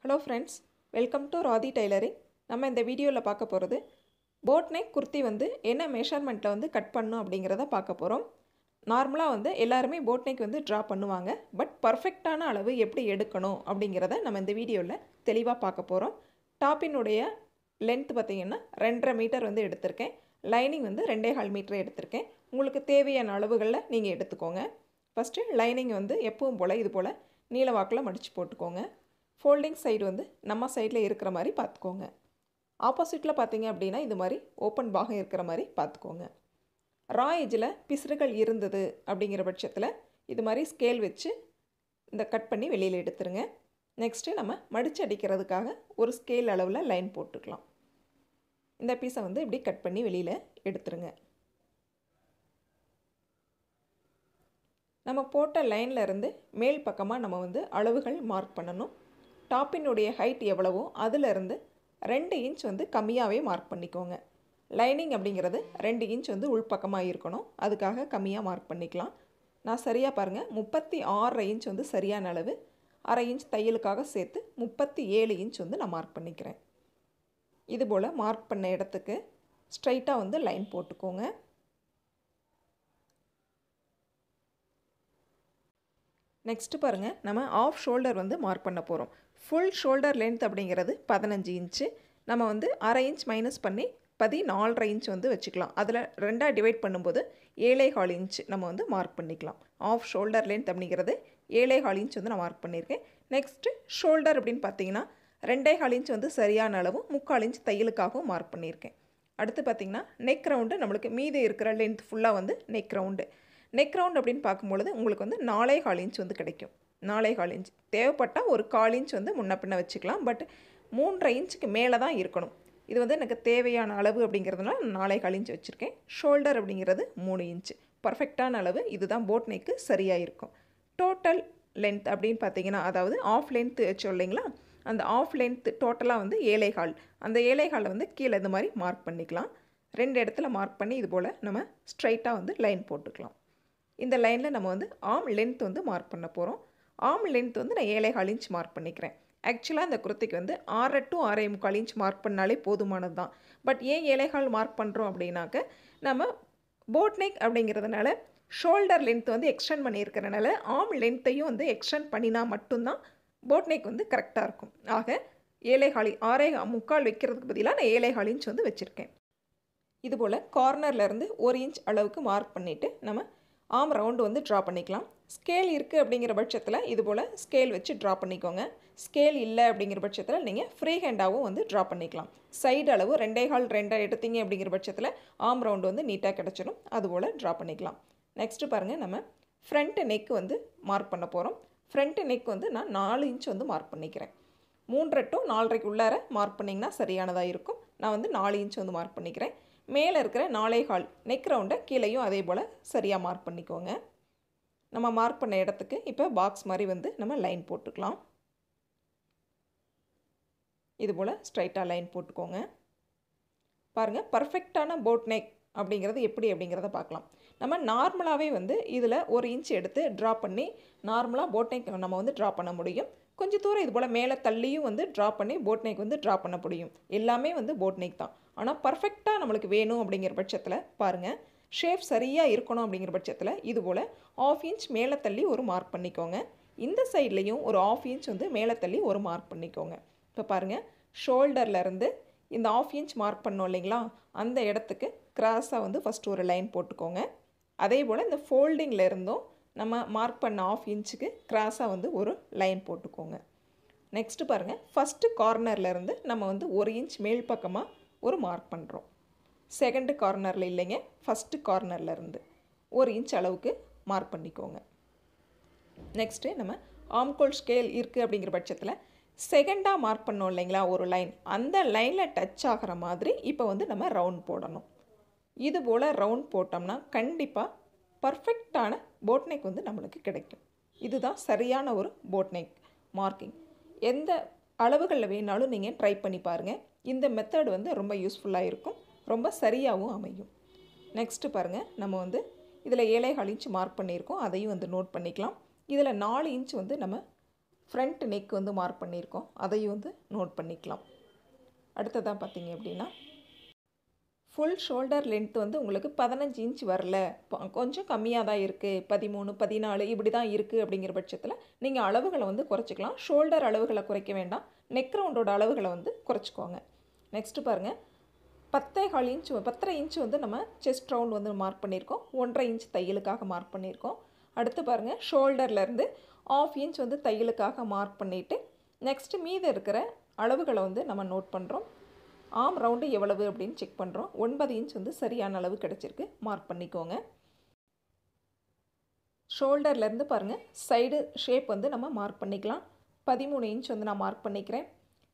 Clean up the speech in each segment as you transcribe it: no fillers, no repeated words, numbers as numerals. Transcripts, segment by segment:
Hello friends, welcome to Radhi Tailoring. நம்ம இந்த வீடியோவில் பார்க்க போகிறது போட் நெக் குர்த்தி வந்து என்ன மெஷர்மெண்ட்டில் வந்து கட் பண்ணணும் அப்படிங்கிறத பார்க்க போகிறோம். நார்மலாக வந்து எல்லாருமே போட் நெக் வந்து ட்ரா பண்ணுவாங்க. பட் பர்ஃபெக்டான அளவு எப்படி எடுக்கணும் அப்படிங்கிறத நம்ம இந்த வீடியோவில் தெளிவாக பார்க்க போகிறோம். டாப்பினுடைய லென்த் பார்த்திங்கன்னா 2.5 மீட்டர் வந்து எடுத்திருக்கேன். லைனிங் வந்து 2.25 மீட்டர் எடுத்திருக்கேன். உங்களுக்கு தேவையான அளவுகளில் நீங்கள் எடுத்துக்கோங்க. ஃபஸ்ட்டு லைனிங் வந்து எப்பவும் போல் இது போல் நீல வாக்கில் மடித்து போட்டுக்கோங்க. ஃபோல்டிங் சைடு வந்து நம்ம சைடில் இருக்கிற மாதிரி பார்த்துக்கோங்க. ஆப்போசிட்டில் பார்த்தீங்க அப்படின்னா இது மாதிரி ஓப்பன் பாகம் இருக்கிற மாதிரி பார்த்துக்கோங்க. ரா எஜ்ஜில் பிசுறுகள் இருந்தது அப்படிங்கிற பட்சத்தில் இது மாதிரி ஸ்கேல் வச்சு இந்த கட் பண்ணி வெளியில் எடுத்துருங்க. நெக்ஸ்ட்டு நம்ம மடித்து அடிக்கிறதுக்காக ஒரு ஸ்கேல் அளவில் லைன் போட்டுக்கலாம். இந்த பீஸை வந்து இப்படி கட் பண்ணி வெளியில் எடுத்துருங்க. நம்ம போட்ட லைனில் இருந்து மேல் பக்கமாக நம்ம வந்து அளவுகள் மார்க் பண்ணணும். டாப்பினுடைய ஹைட் எவ்வளவோ அதிலிருந்து 2 இன்ச் வந்து கம்மியாகவே மார்க் பண்ணிக்கோங்க. லைனிங் அப்படிங்கிறது 2 இன்ச் வந்து உள்பக்கமாக இருக்கணும். அதுக்காக கம்மியாக மார்க் பண்ணிக்கலாம். நான் சரியாக பாருங்கள் 36 இன்ச் வந்து சரியான அளவு. 1/2 இன்ச் தையலுக்காக சேர்த்து 37 இன்ச் வந்து நான் மார்க் பண்ணிக்கிறேன். இதுபோல் மார்க் பண்ண இடத்துக்கு ஸ்ட்ரைட்டாக வந்து லைன் போட்டுக்கோங்க. நெக்ஸ்ட்டு பாருங்கள், நம்ம ஆஃப் ஷோல்டர் வந்து மார்க் பண்ண போகிறோம். ஃபுல் ஷோல்டர் லென்த் அப்படிங்கிறது 15 இன்ச்சு. நம்ம வந்து 1/2 இன்ச் மைனஸ் பண்ணி 14.5 இன்ச் வந்து வச்சுக்கலாம். அதில் 2ஆக டிவைட் பண்ணும்போது 7.25 இன்ச் நம்ம வந்து மார்க் பண்ணிக்கலாம். ஆஃப் ஷோல்டர் லென்த் அப்படிங்கிறது 7.25 இன்ச் வந்து நான் மார்க் பண்ணியிருக்கேன். நெக்ஸ்ட்டு ஷோல்டர் அப்படின்னு பார்த்தீங்கன்னா 2.25 இன்ச் வந்து சரியான அளவும் 3/4 இன்ச் தையலுக்காகவும் மார்க் பண்ணியிருக்கேன். அடுத்து பார்த்திங்கன்னா நெக் ரவுண்டு நம்மளுக்கு மீதி இருக்கிற லென்த் ஃபுல்லாக வந்து நெக் ரவுண்டு. நெக் ரவுண்ட் அப்படின்னு பார்க்கும்பொழுது உங்களுக்கு வந்து 4.25 இன்ச் வந்து கிடைக்கும். 4.25 இன்ச் தேவைப்பட்டால் ஒரு 1/4 இன்ச் வந்து முன்ன பின்ன வச்சுக்கலாம். பட் 3.5 இன்ச்சுக்கு மேலே தான் இருக்கணும். இது வந்து எனக்கு தேவையான அளவு அப்படிங்கிறதுனால 4.25 இன்ச் வச்சுருக்கேன். ஷோல்டர் அப்படிங்கிறது 3 இன்ச்சு. பர்ஃபெக்டான அளவு இதுதான் போட் நெக்கு சரியாக இருக்கும். டோட்டல் லென்த் அப்படின்னு பார்த்தீங்கன்னா அதாவது ஆஃப் லென்த்து வச்சோம் இல்லைங்களா, அந்த ஆஃப் லென்த்து டோட்டலாக வந்து 7.25. அந்த 7.25 வந்து கீழே இந்த மாதிரி மார்க் பண்ணிக்கலாம். 2 இடத்துல மார்க் பண்ணி இது போல் நம்ம ஸ்ட்ரைட்டாக வந்து லைன் போட்டுக்கலாம். இந்த லைனில் நம்ம வந்து ஆர்ம் லென்த் வந்து மார்க் பண்ண போகிறோம். ஆர்ம் லென்த் வந்து நான் 7.25 இன்ச் மார்க் பண்ணிக்கிறேன். ஆக்சுவலாக இந்த குர்த்திக்கு வந்து 6 to 6.25 இன்ச் மார்க் பண்ணாலே போதுமானது தான். பட் ஏன் 7.25 மார்க் பண்ணுறோம் அப்படின்னாக்க, நம்ம போட் நெக் அப்படிங்கிறதுனால ஷோல்டர் லென்த் வந்து எக்ஸ்டெண்ட் பண்ணியிருக்கிறனால ஆர்ம் லென்த்தையும் வந்து எக்ஸ்டெண்ட் பண்ணினா மட்டும்தான் போட் நெக் வந்து கரெக்டாக இருக்கும். ஆக 7.25 6.25 வைக்கிறதுக்கு பதிலாக நான் 7.25 இன்ச் வந்து வச்சுருக்கேன். இதுபோல் கார்னர்லேருந்து 1 இன்ச் அளவுக்கு மார்க் பண்ணிவிட்டு நம்ம ஆர்ம் ரவுண்டு வந்து ட்ரா பண்ணிக்கலாம். ஸ்கேல் இருக்குது அப்படிங்கிற பட்சத்தில் இது போல் ஸ்கேல் வச்சு ட்ரா பண்ணிக்கோங்க. ஸ்கேல் இல்லை அப்படிங்கிற பட்சத்தில் நீங்கள் ஃப்ரீ ஹேண்டாகவும் வந்து ட்ரா பண்ணிக்கலாம். சைடு அளவு 2.25 எடுத்தீங்க அப்படிங்கிற பட்சத்தில் ஆர்ம் ரவுண்டு வந்து நீட்டாக கிடச்சிடும். அதுபோல் ட்ரா பண்ணிக்கலாம். நெக்ஸ்ட்டு பாருங்கள், நம்ம ஃப்ரண்ட் நெக் வந்து மார்க் பண்ண போகிறோம். ஃப்ரண்ட் நெக் வந்து நான் 4 இன்ச் வந்து மார்க் பண்ணிக்கிறேன். 3.5 to 4.5 உள்ளார மார்க் பண்ணிங்கன்னா சரியானதாக இருக்கும். நான் வந்து 4 இன்ச் வந்து மார்க் பண்ணிக்கிறேன். மேலே இருக்கிற 4.25 நெக் ரவுண்டை கீழேயும் அதே போல் சரியாக மார்க் பண்ணிக்கோங்க. நம்ம மார்க் பண்ண இடத்துக்கு இப்போ பாக்ஸ் மாதிரி வந்து நம்ம லைன் போட்டுக்கலாம். இது போல் ஸ்ட்ரைட்டாக லைன் போட்டுக்கோங்க. பாருங்கள், பர்ஃபெக்டான போட் நெக் அப்படிங்கிறது எப்படி அப்படிங்கிறத பார்க்கலாம். நம்ம நார்மலாகவே வந்து இதில் 1 இன்ச் எடுத்து ட்ரா பண்ணி நார்மலாக போட் நெக் நம்ம வந்து ட்ரா பண்ண முடியும். கொஞ்சம் தூரம் இது போல் மேலே தள்ளியும் வந்து ட்ரா பண்ணி போட் நெக் வந்து ட்ரா பண்ண முடியும். எல்லாமே வந்து போட் நெக் தான். ஆனால் பர்ஃபெக்டாக நம்மளுக்கு வேணும் அப்படிங்கிற பட்சத்தில் பாருங்கள், ஷேப் சரியாக இருக்கணும் அப்படிங்கிற பட்சத்தில் இது போல் 1/2 இன்ச் மேலே தள்ளி ஒரு மார்க் பண்ணிக்கோங்க. இந்த சைட்லேயும் ஒரு 1/2 இன்ச் வந்து மேலே தள்ளி ஒரு மார்க் பண்ணிக்கோங்க. இப்போ பாருங்கள், ஷோல்டர்லேருந்து இந்த 1/2 இன்ச் மார்க் பண்ணோம் இல்லைங்களா, அந்த இடத்துக்கு கிராஸாக வந்து ஃபஸ்ட்டு ஒரு லைன் போட்டுக்கோங்க. அதே போல் இந்த ஃபோல்டிங்கில் இருந்தும் நம்ம மார்க் பண்ண 1/2 இன்ச்சுக்கு கிராஸாக வந்து ஒரு லைன் போட்டுக்கோங்க. நெக்ஸ்ட்டு பாருங்கள், ஃபஸ்ட்டு கார்னர்லேருந்து நம்ம வந்து 1 இன்ச் மேல் பக்கமாக ஒரு மார்க் பண்ணுறோம். செகண்டு கார்னரில் இல்லைங்க, ஃபஸ்ட்டு கார்னர்லேருந்து 1 இன்ச் அளவுக்கு மார்க் பண்ணிக்கோங்க. நெக்ஸ்ட்டு நம்ம ஆம்கோல் ஸ்கேல் இருக்குது அப்படிங்கிற பட்சத்தில் செகண்டாக மார்க் பண்ணோம் இல்லைங்களா ஒரு லைன், அந்த லைனில் டச் ஆகிற மாதிரி இப்போ வந்து நம்ம ரவுண்ட் போடணும். இது போல் ரவுண்ட் போட்டோம்னா கண்டிப்பாக பர்ஃபெக்டான போட் நெக் வந்து நம்மளுக்கு கிடைக்கும். இதுதான் சரியான ஒரு போட் நெக் மார்க்கிங். எந்த அளவுகளில் வேணாலும் நீங்கள் ட்ரை பண்ணி பாருங்கள். இந்த மெத்தட் வந்து ரொம்ப யூஸ்ஃபுல்லாக இருக்கும், ரொம்ப சரியாகவும் அமையும். நெக்ஸ்ட்டு பாருங்கள், நம்ம வந்து இதில் 7.25 இன்ச் மார்க் பண்ணியிருக்கோம். அதையும் வந்து நோட் பண்ணிக்கலாம். இதில் 4 இன்ச் வந்து நம்ம ஃப்ரண்ட் நெக் வந்து மார்க் பண்ணியிருக்கோம், அதையும் வந்து நோட் பண்ணிக்கலாம். அடுத்ததாக பார்த்தீங்க அப்படின்னா ஃபுல் ஷோல்டர் லென்த் வந்து உங்களுக்கு 15 இன்ச் வரல, கொஞ்சம் கம்மியாக தான் இருக்குது, 13 14 இப்படி தான் இருக்குது அப்படிங்கிற பட்சத்தில் நீங்கள் அளவுகளை வந்து குறைச்சிக்கலாம். ஷோல்டர் அளவுகளை குறைக்க வேண்டாம், நெக் ரவுண்டோட அளவுகளை வந்து குறைச்சிக்கோங்க. நெக்ஸ்ட்டு பாருங்கள், 10.25 இன்ச் 10.5 இன்ச் வந்து நம்ம செஸ்ட் ரவுண்ட் வந்து மார்க் பண்ணியிருக்கோம், 1.5 இன்ச் தையலுக்காக மார்க் பண்ணியிருக்கோம். அடுத்து பாருங்கள், ஷோல்டர்லேருந்து 1/2 இன்ச் வந்து தையலுக்காக மார்க் பண்ணிவிட்டு நெக்ஸ்ட்டு மீது இருக்கிற அளவுகளை வந்து நம்ம நோட் பண்ணுறோம். ஆம் ரவுண்டு எவ்வளவு அப்படின்னு செக் பண்ணுறோம். 9 இன்ச் வந்து சரியான அளவு கிடச்சிருக்கு, மார்க் பண்ணிக்கோங்க. ஷோல்டர்லேருந்து பாருங்கள், சைடு ஷேப் வந்து நம்ம மார்க் பண்ணிக்கலாம். 13 இன்ச் வந்து நான் மார்க் பண்ணிக்கிறேன்.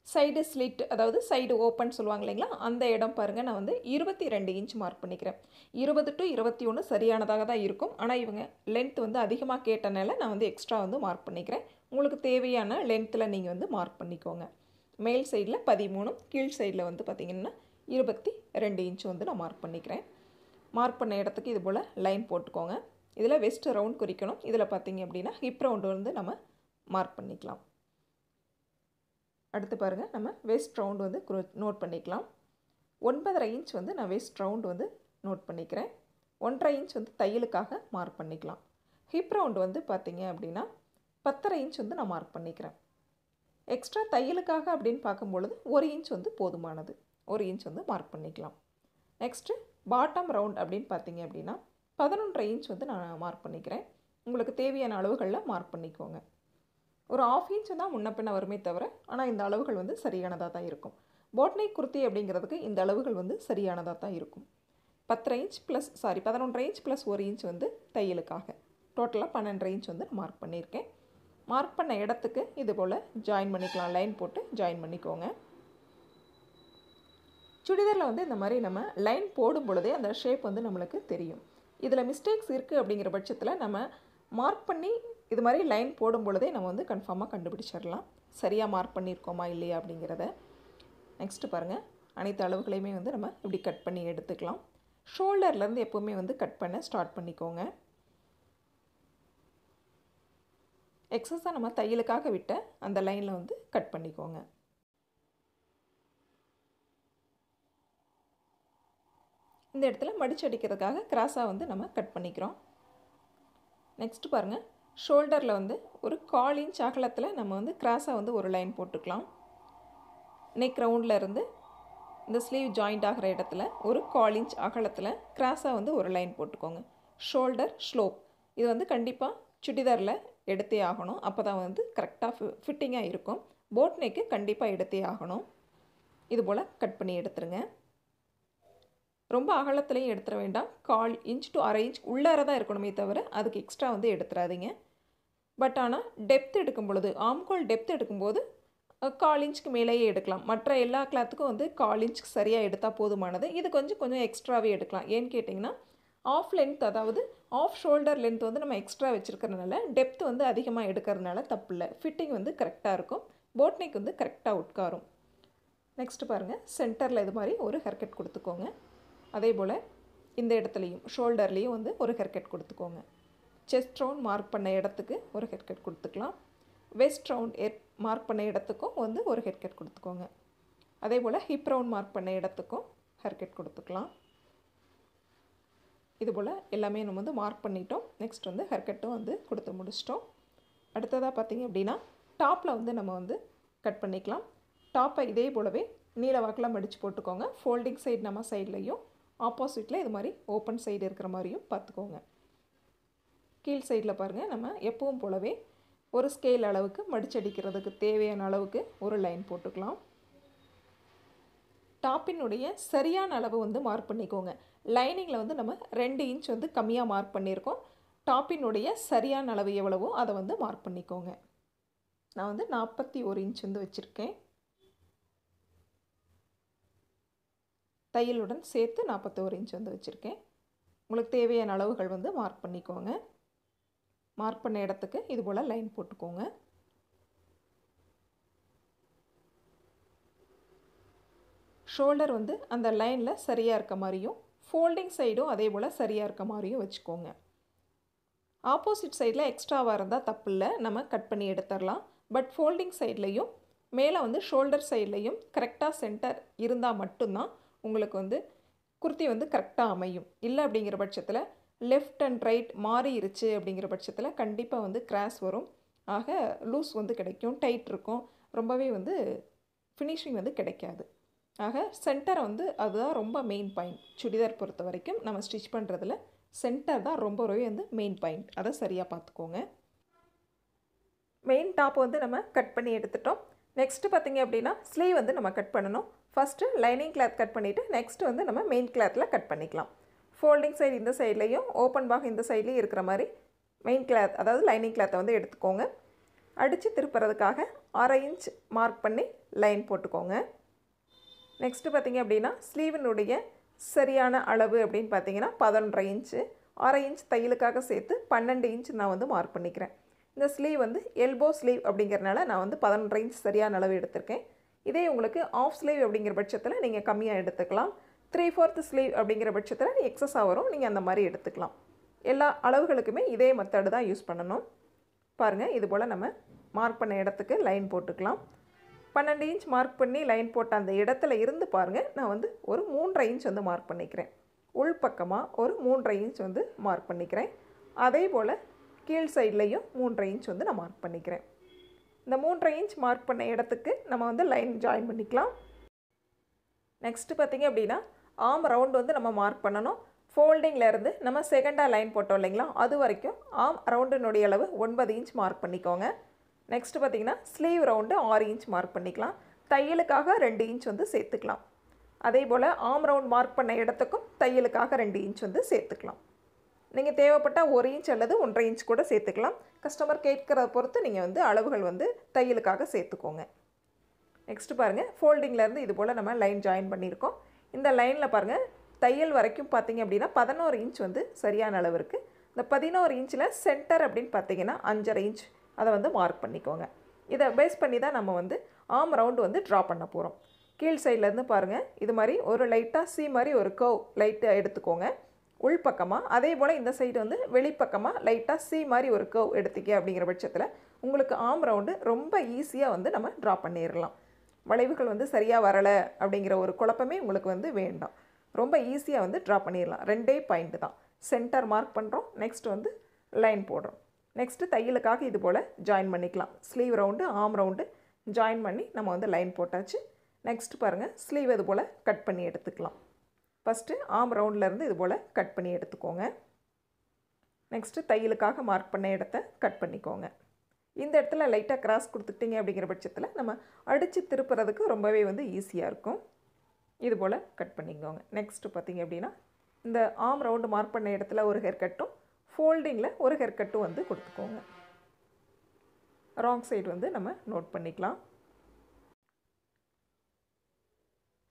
சைடு ஸ்லிட், அதாவது சைடு ஓப்பன் சொல்லுவாங்க இல்லைங்களா, அந்த இடம் பாருங்கள், நான் வந்து 22 இன்ச் மார்க் பண்ணிக்கிறேன். 20 to 21 சரியானதாக தான் இருக்கும். ஆனால் இவங்க லென்த் வந்து அதிகமாக கேட்டனால நான் வந்து எக்ஸ்ட்ரா வந்து மார்க் பண்ணிக்கிறேன். உங்களுக்கு தேவையான லென்த்தில் நீங்கள் வந்து மார்க் பண்ணிக்கோங்க. மேல் சைடில் 13, கீழ் சைடில் வந்து பார்த்திங்கன்னா 22 இன்ச் வந்து நான் மார்க் பண்ணிக்கிறேன். மார்க் பண்ண இடத்துக்கு இது போல் லைன் போட்டுக்கோங்க. இதில் வெஸ்ட் ரவுண்ட் குறிக்கணும். இதில் பார்த்திங்க அப்படின்னா ஹிப் ரவுண்டு வந்து நம்ம மார்க் பண்ணிக்கலாம். அடுத்து பாருங்கள், நம்ம வெஸ்ட் ரவுண்டு வந்து நோட் பண்ணிக்கலாம். 9.5 இன்ச் வந்து நான் வெஸ்ட் ரவுண்டு வந்து நோட் பண்ணிக்கிறேன். 1.5 இன்ச் வந்து தையலுக்காக மார்க் பண்ணிக்கலாம். ஹிப் ரவுண்டு வந்து பார்த்திங்க அப்படின்னா 10.5 இன்ச் வந்து நான் மார்க் பண்ணிக்கிறேன். எக்ஸ்ட்ரா தையலுக்காக அப்படின்னு பார்க்கும்பொழுது 1 இன்ச் வந்து போதுமானது, 1 இன்ச் வந்து மார்க் பண்ணிக்கலாம். நெக்ஸ்ட்டு பாட்டம் ரவுண்ட் அப்படின்னு பார்த்தீங்க அப்படின்னா 11.5 இன்ச் வந்து நான் மார்க் பண்ணிக்கிறேன். உங்களுக்கு தேவையான அளவுகளில் மார்க் பண்ணிக்கோங்க. ஒரு 1/2 இன்ச் தான் முன்ன பின்ன வருமே தவிர, ஆனால் இந்த அளவுகள் வந்து சரியானதாக தான் இருக்கும். போட்னை குர்த்தி அப்படிங்கிறதுக்கு இந்த அளவுகள் வந்து சரியானதாக தான் இருக்கும். 11.5 இன்ச் ப்ளஸ் 1 இன்ச் வந்து தையலுக்காக டோட்டலாக 12.5 இன்ச் வந்து மார்க் பண்ணியிருக்கேன். மார்க் பண்ண இடத்துக்கு இது போல் ஜாயின் பண்ணிக்கலாம், லைன் போட்டு ஜாயின் பண்ணிக்கோங்க. சுடிதாரில் வந்து இந்த மாதிரி நம்ம லைன் போடும் பொழுதே அந்த ஷேப் வந்து நம்மளுக்கு தெரியும். இதில் மிஸ்டேக்ஸ் இருக்குது அப்படிங்கிற பட்சத்தில் நம்ம மார்க் பண்ணி இது மாதிரி லைன் போடும் பொழுதே நம்ம வந்து கன்ஃபார்மாக கண்டுபிடிச்சிடலாம் சரியாக மார்க் பண்ணியிருக்கோமா இல்லையா அப்படிங்கிறத. நெக்ஸ்ட்டு பாருங்கள், அனைத்து அளவுகளையுமே வந்து நம்ம இப்படி கட் பண்ணி எடுத்துக்கலாம். ஷோல்டர்லேருந்து எப்போவுமே வந்து கட் பண்ண ஸ்டார்ட் பண்ணிக்கோங்க. எக்ஸஸாக நம்ம தையலுக்காக விட்ட அந்த லைனில் வந்து கட் பண்ணிக்கோங்க. இந்த இடத்துல மடிச்சு அடிக்கிறதுக்காக கிராஸாக வந்து நம்ம கட் பண்ணிக்கிறோம். நெக்ஸ்ட் பாருங்கள், ஷோல்டரில் வந்து ஒரு 1/4 இன்ச் அகலத்தில் நம்ம வந்து கிராஸாக வந்து ஒரு லைன் போட்டுக்கலாம். நெக் ரவுண்டில் இருந்து இந்த ஸ்லீவ் ஜாயிண்ட் ஆகிற இடத்துல ஒரு 1/4 இன்ச் அகலத்தில் கிராஸாக வந்து ஒரு லைன் போட்டுக்கோங்க. ஷோல்டர் ஸ்லோப் இது வந்து கண்டிப்பாக சுடிதாரில் எடுத்தே ஆகணும், அப்போ தான் வந்து கரெக்டாக ஃபிட்டிங்காக இருக்கும். போட் நெக்கு கண்டிப்பாக எடுத்தே ஆகணும். இது போல் கட் பண்ணி எடுத்துருங்க. ரொம்ப அகலத்துலேயும் எடுத்துட வேண்டாம், 1/4 இன்ச் to 1/2 இன்ச் உள்ளார தான் இருக்கணுமே தவிர அதுக்கு எக்ஸ்ட்ரா வந்து எடுத்துடாதீங்க. பட் ஆனால் டெப்த் எடுக்கும் பொழுது, ஆம்கோல் டெப்த் எடுக்கும்போது 1/4 இன்ச்சுக்கு மேலேயே எடுக்கலாம். மற்ற எல்லா கிளாத்துக்கும் வந்து 1/4 இன்ச்சுக்கு சரியாக எடுத்தால் போதுமானது. இது கொஞ்சம் எக்ஸ்ட்ராவே எடுக்கலாம். ஏன்னு கேட்டிங்கன்னா ஆஃப் லென்த், அதாவது ஆஃப் ஷோல்டர் லென்த் வந்து நம்ம எக்ஸ்ட்ரா வச்சுருக்கிறதுனால டெப்த் வந்து அதிகமாக எடுக்கிறதுனால தப்பு இல்லை, ஃபிட்டிங் வந்து கரெக்டாக இருக்கும், போட் நெக் வந்து கரெக்டாக உட்காரும். நெக்ஸ்ட்டு பாருங்கள், சென்டரில் இது மாதிரி ஒரு ஹேர்கட் கொடுத்துக்கோங்க. அதே போல் இந்த இடத்துலையும் ஷோல்டர்லேயும் வந்து ஒரு ஹேர்கட் கொடுத்துக்கோங்க. செஸ்ட் ரவுண்ட் மார்க் பண்ண இடத்துக்கு ஒரு ஹேர்கட் கொடுத்துக்கலாம். வெஸ்ட் ரவுண்ட் மார்க் பண்ண இடத்துக்கும் வந்து ஒரு ஹேர்கட் கொடுத்துக்கோங்க. அதே போல் ஹிப் ரவுண்ட் மார்க் பண்ண இடத்துக்கும் ஹேர்கட் கொடுத்துக்கலாம். இது போல் எல்லாமே நம்ம வந்து மார்க் பண்ணிட்டோம். நெக்ஸ்ட் வந்து ஹேர்கட்டும் வந்து கொடுத்து முடிச்சிட்டோம். அடுத்ததாக பார்த்திங்க அப்படின்னா டாப்பில் வந்து நம்ம வந்து கட் பண்ணிக்கலாம். டாப்பை இதே போலவே நீல வாக்கில் மடித்து போட்டுக்கோங்க. ஃபோல்டிங் சைடு நம்ம சைட்லேயும் ஆப்போசிட்டில் இது மாதிரி ஓப்பன் சைடு இருக்கிற மாதிரியும் பார்த்துக்கோங்க. கீழ் சைடில் பாருங்கள், நம்ம எப்பவும் போலவே ஒரு ஸ்கேல் அளவுக்கு மடிச்சடிக்கிறதுக்கு தேவையான அளவுக்கு ஒரு லைன் போட்டுக்கலாம். டாப்பினுடைய சரியான அளவு வந்து மார்க் பண்ணிக்கோங்க. லைனிங்கில் வந்து நம்ம 2 இன்ச் வந்து கம்மியாக மார்க் பண்ணியிருக்கோம். டாப்பினுடைய சரியான அளவு எவ்வளவோ அதை வந்து மார்க் பண்ணிக்கோங்க. நான் வந்து 41 இன்ச் வந்து வச்சுருக்கேன். தையலுடன் சேர்த்து 41 இன்ச் வந்து வச்சுருக்கேன். உங்களுக்கு தேவையான அளவுகள் வந்து மார்க் பண்ணிக்கோங்க. மார்க் பண்ண இடத்துக்கு இது போல் லைன் போட்டுக்கோங்க. ஷோல்டர் வந்து அந்த லைனில் சரியாக இருக்க மாதிரியும், ஃபோல்டிங் சைடும் அதே போல் சரியாக இருக்க மாதிரியும் வச்சுக்கோங்க. ஆப்போசிட் சைடில் எக்ஸ்ட்ராவாக இருந்தால் தப்பு இல்லை, நம்ம கட் பண்ணி எடுத்துடலாம். பட் ஃபோல்டிங் சைட்லேயும் மேலே வந்து ஷோல்டர் சைட்லேயும் கரெக்டாக சென்டர் இருந்தால் மட்டும்தான் உங்களுக்கு வந்து குர்த்தி வந்து கரெக்டாக அமையும். இல்லை அப்படிங்கிற பட்சத்தில் லெஃப்ட் அண்ட் ரைட் மாறிடுச்சு அப்படிங்கிற பட்சத்தில் கண்டிப்பாக வந்து கிராஸ் வரும். ஆக லூஸ் வந்து கிடைக்கும், டைட் இருக்கும், ரொம்பவே வந்து ஃபினிஷிங் வந்து கிடைக்காது. ஆக சென்டரை வந்து அதுதான் ரொம்ப மெயின் பாயிண்ட். சுடிதார் பொறுத்த வரைக்கும் நம்ம ஸ்டிச் பண்ணுறதுல சென்டர் தான் ரொம்பவே வந்து மெயின் பாயிண்ட். அதை சரியாக பார்த்துக்கோங்க. மெயின் டாப் வந்து நம்ம கட் பண்ணி எடுத்துட்டோம். நெக்ஸ்ட்டு பார்த்திங்க அப்படின்னா ஸ்லீவ் வந்து நம்ம கட் பண்ணணும். ஃபஸ்ட்டு லைனிங் கிளாத் கட் பண்ணிவிட்டு நெக்ஸ்ட்டு வந்து நம்ம மெயின் கிளாத்தில் கட் பண்ணிக்கலாம். ஃபோல்டிங் சைடு இந்த சைட்லேயும் ஓப்பன் பாக் இந்த சைட்லேயும் இருக்கிற மாதிரி மெயின் கிளாத் அதாவது லைனிங் கிளாத்தை வந்து எடுத்துக்கோங்க. அடித்து திருப்புறதுக்காக 1/2 இன்ச் மார்க் பண்ணி லைன் போட்டுக்கோங்க. நெக்ஸ்ட்டு பார்த்திங்க அப்படின்னா ஸ்லீவினுடைய சரியான அளவு அப்படின்னு பார்த்தீங்கன்னா 11.5 இன்ச்சு. 1/2 இன்ச் தையலுக்காக சேர்த்து 12 இன்ச் நான் வந்து மார்க் பண்ணிக்கிறேன். இந்த ஸ்லீவ் வந்து எல்போ ஸ்லீவ் அப்படிங்கிறனால நான் வந்து 11.5 இன்ச் சரியான அளவு எடுத்திருக்கேன். இதே உங்களுக்கு ஆஃப் ஸ்லீவ் அப்படிங்கிற பட்சத்தில் நீங்கள் கம்மியாக எடுத்துக்கலாம். 3/4 ஸ்லீவ் அப்படிங்கிற பட்சத்தில் எக்ஸஸாக வரும், நீங்கள் அந்த மாதிரி எடுத்துக்கலாம். எல்லா அளவுகளுக்குமே இதே மெத்தடு தான் யூஸ் பண்ணணும். பாருங்கள், இது போல் நம்ம மார்க் பண்ண இடத்துக்கு லைன் போட்டுக்கலாம். 12 இன்ச் மார்க் பண்ணி லைன் போட்ட அந்த இடத்துல இருந்து பாருங்கள், நான் வந்து ஒரு 3.5 இன்ச் வந்து மார்க் பண்ணிக்கிறேன். உள் பக்கமாக ஒரு 3.5 இன்ச் வந்து மார்க் பண்ணிக்கிறேன். அதே போல் கீழ் சைட்லேயும் 3.5 இன்ச் வந்து நான் மார்க் பண்ணிக்கிறேன். இந்த 3.5 இன்ச் மார்க் பண்ண இடத்துக்கு நம்ம வந்து லைன் ஜாயின் பண்ணிக்கலாம். நெக்ஸ்ட்டு பார்த்திங்க அப்படின்னா ஆம் ரவுண்ட் வந்து நம்ம மார்க் பண்ணணும். ஃபோல்டிங்லேருந்து நம்ம செகண்டாக லைன் போட்டோம் இல்லைங்களா, அது வரைக்கும் ஆம் ரவுண்டினுடைய அளவு 9 இன்ச் மார்க் பண்ணிக்கோங்க. நெக்ஸ்ட்டு பார்த்திங்கன்னா ஸ்லீவ் ரவுண்டு 6 இன்ச் மார்க் பண்ணிக்கலாம். தையலுக்காக 2 இன்ச் வந்து சேர்த்துக்கலாம். அதே போல் ஆம் ரவுண்ட் மார்க் பண்ண இடத்துக்கும் தையலுக்காக 2 இன்ச் வந்து சேர்த்துக்கலாம். நீங்கள் தேவைப்பட்டால் 1 இன்ச் அல்லது 1.5 இன்ச் கூட சேர்த்துக்கலாம். கஸ்டமர் கேட்குறத பொறுத்து நீங்கள் வந்து அளவுகள் வந்து தையலுக்காக சேர்த்துக்கோங்க. நெக்ஸ்ட்டு பாருங்கள், ஃபோல்டிங்லேருந்து இது போல் நம்ம லைன் ஜாயின் பண்ணியிருக்கோம். இந்த லைனில் பாருங்கள், தையல் வரைக்கும் பார்த்திங்க அப்படின்னா 11 இன்ச் வந்து சரியான அளவு இருக்குது. இந்த 11 இன்ச்சில் சென்டர் அப்படின்னு பார்த்தீங்கன்னா 5.5 இன்ச் அதை வந்து மார்க் பண்ணிக்கோங்க. இதை பேஸ் பண்ணி தான் நம்ம வந்து ஆம் ரவுண்டு வந்து ட்ரா பண்ண போகிறோம். கீழ் சைட்லேருந்து பாருங்கள், இது மாதிரி ஒரு லைட்டாக சி மாதிரி ஒரு கர்வ் லைட்டாக எடுத்துக்கோங்க உள்பக்கமாக. அதே போல் இந்த சைடு வந்து வெளிப்பக்கமாக லைட்டாக சி மாதிரி ஒரு கர்வ் எடுத்துக்க அப்படிங்கிற பட்சத்தில் உங்களுக்கு ஆம் ரவுண்டு ரொம்ப ஈஸியாக வந்து நம்ம ட்ரா பண்ணிடலாம். வளைவுகள் வந்து சரியாக வரலை அப்படிங்கிற ஒரு குழப்பமே உங்களுக்கு வந்து வேண்டாம். ரொம்ப ஈஸியாக வந்து ட்ரா பண்ணிடலாம். 2 பாயிண்ட் தான். சென்டர் மார்க் பண்ணுறோம், நெக்ஸ்ட் வந்து லைன் போடுறோம். நெக்ஸ்ட்டு தையலுக்காக இது போல் ஜாயின் பண்ணிக்கலாம். ஸ்லீவ் ரவுண்டு ஆம் ரவுண்டு ஜாயின் பண்ணி நம்ம வந்து லைன் போட்டாச்சு. நெக்ஸ்ட் பாருங்கள், ஸ்லீவ் இது போல் கட் பண்ணி எடுத்துக்கலாம். ஃபஸ்ட்டு ஆம் ரவுண்ட்லேருந்து இது போல் கட் பண்ணி எடுத்துக்கோங்க. நெக்ஸ்ட்டு தையலுக்காக மார்க் பண்ண இடத்த கட் பண்ணிக்கோங்க. இந்த இடத்துல லைட்டாக கிராஸ் கொடுத்துக்கிட்டிங்க அப்படிங்கிற பட்சத்தில் நம்ம அடித்து திருப்புறதுக்கு ரொம்பவே வந்து ஈஸியாக இருக்கும். இது போல் கட் பண்ணிக்கோங்க. நெக்ஸ்ட்டு பார்த்திங்க அப்படின்னா இந்த ஆம் ரவுண்டு மார்க் பண்ண இடத்துல ஒரு ஹேர் கட்டும் ஃபோல்டிங்கில் ஒரு ஹேர் கட்டும் வந்து கொடுத்துக்கோங்க. ராங் சைடு வந்து நம்ம நோட் பண்ணிக்கலாம்.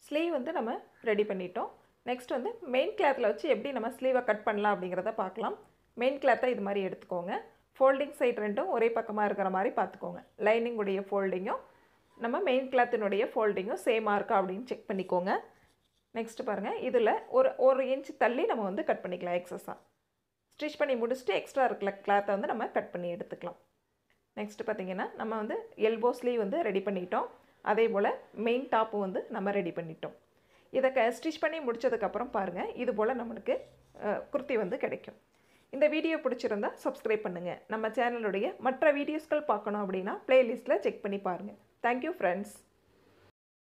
ஸ்லீவ் வந்து நம்ம ரெடி பண்ணிட்டோம். நெக்ஸ்ட் வந்து மெயின் கிளாத்தில் வச்சு எப்படி நம்ம ஸ்லீவை கட் பண்ணலாம் அப்படிங்கிறத பார்க்கலாம். மெயின் கிளாத்தை இது மாதிரி எடுத்துக்கோங்க. ஃபோல்டிங் சைடு ரெண்டும் ஒரே பக்கமாக இருக்கிற மாதிரி பார்த்துக்கோங்க. லைனிங்குடைய ஃபோல்டிங்கும் நம்ம மெயின் கிளாத்தினுடைய ஃபோல்டிங்கும் சேமாக இருக்கா அப்படின்னு செக் பண்ணிக்கோங்க. நெக்ஸ்ட்டு பாருங்கள், இதில் ஒரு இன்ச் தள்ளி நம்ம வந்து கட் பண்ணிக்கலாம். எக்ஸஸாக ஸ்டிச் பண்ணி முடிச்சுட்டு எக்ஸ்ட்ரா இருக்கிற கிளாத்தை வந்து நம்ம கட் பண்ணி எடுத்துக்கலாம். நெக்ஸ்ட்டு பார்த்திங்கன்னா நம்ம வந்து எல்போ ஸ்லீவ் வந்து ரெடி பண்ணிட்டோம். அதே போல் மெயின் டாப்பு வந்து நம்ம ரெடி பண்ணிட்டோம். இதை ஸ்டிச் பண்ணி முடித்ததுக்கப்புறம் பாருங்கள், இது போல் நம்மளுக்கு குர்த்தி வந்து கிடைக்கும். இந்த வீடியோ பிடிச்சிருந்தால் சப்ஸ்கிரைப் பண்ணுங்கள். நம்ம சேனலுடைய மற்ற வீடியோஸ்கள் பார்க்கணும் அப்படின்னா ப்ளேலிஸ்ட்டில் செக் பண்ணி பாருங்கள். Thank you friends.